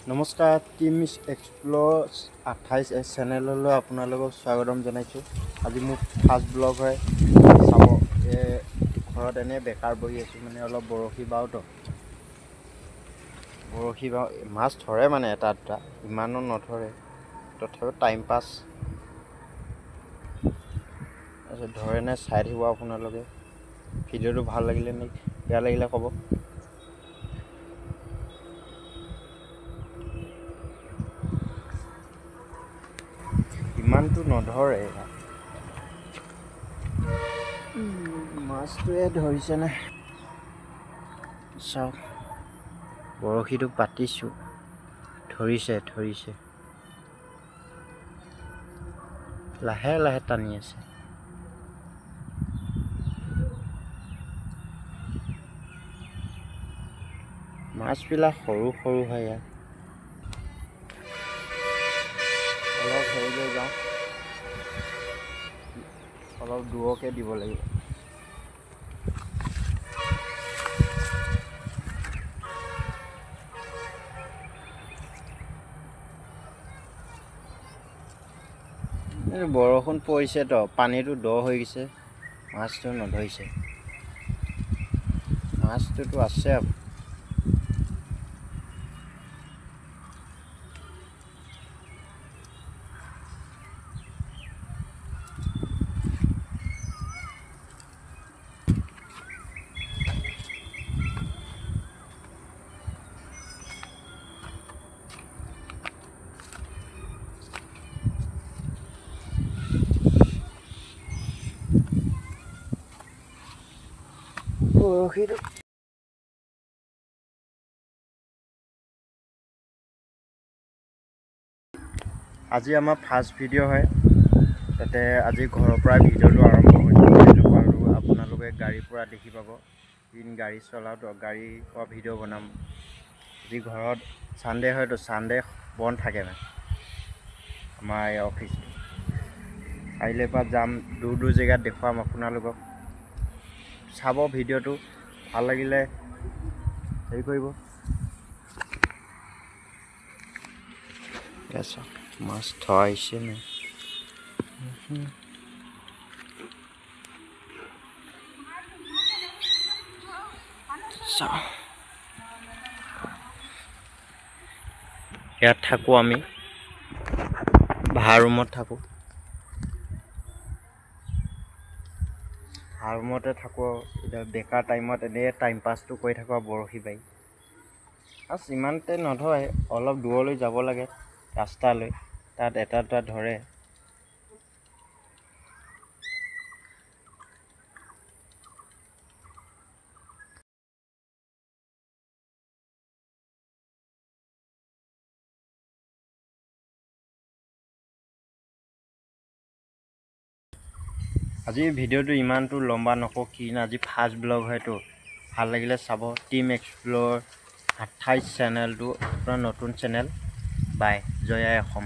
নমস্কাৰ, team explore 28 চেনেললৈ আপোনালোকক স্বাগতম জনাইছোঁ। আজি মোৰ ফাৰ্ষ্ট ব্লগ হয়। চাব, ঘৰত এনেই বেকাৰ বহি আছোঁ, মানে অলপ বৰশী বাওঁতো। বৰশী বাওঁ, মাছ ধৰে মানে এটা দুটা, ইমানো নধৰে, তথাপিও টাইম পাছ। তাৰপিছত ধৰে নে চাই থাকিব আপোনালোকে। ভিডিঅ'টো ভাল লাগিলে নে বেয়া লাগিলে ক'ব। ইমানটো নধৰে, মাছটোৱে ধৰিছেনে চাওক। বৰশীটো পাতিছোঁ, ধৰিছে লাহে লাহে টানি আছে। মাছবিলাক সৰু সৰু হয় ইয়াত। অলপ হেৰিলৈ যাওঁ, অলপ দূৰকৈ দিব লাগিব। বৰষুণ পৰিছেতো, পানীটো দ হৈ গৈছে, মাছটো নধৰিছে। মাছটোতো আছে। বৰশীটো আজি আমাৰ ফাৰ্ষ্ট ভিডিঅ' হয়, তাতে আজি ঘৰৰ পৰা ভিডিঅ'টো আৰম্ভ হৈছে। আৰু আপোনালোকে গাড়ীৰ পৰা দেখি পাব, গাড়ী চলাওঁতো, গাড়ীৰ পৰা ভিডিঅ' বনাম। আজি ঘৰত ছানডে' হয়তো, ছানডে' বন্ধ থাকে মানে আমাৰ এই অফিচটো। কাইলৈৰ পৰা যাম, দূৰ জেগাত দেখুৱাম আপোনালোকক। চাব ভিডিঅ'টো, ভাল লাগিলে হেৰি কৰিব। মাছ ধৰাইছে নে? ইয়াত থাকোঁ আমি, ভাড়া ৰুমত থাকোঁ। ভাড়া ৰুমতে থাকোঁ। এতিয়া বেকাৰ টাইমত এনেই টাইম পাছটো কৰি থাকোঁ আৰু বৰশী বাই। মাছ ইমানতে নধৰে, অলপ দূৰলৈ যাব লাগে ৰাস্তালৈ, তাত এটা দুটা ধৰে। আজি ভিডিঅ'টো ইমানটো লম্বা নকওঁ, কি আজি ফাৰ্ষ্ট ব্লগ হয়তো। ভাল লাগিলে চাব। টিম এক্সপ্ল'ৰ 28 চেনেলটো আপোনাৰ নতুন চেনেল। বাই, জয় আই অসম।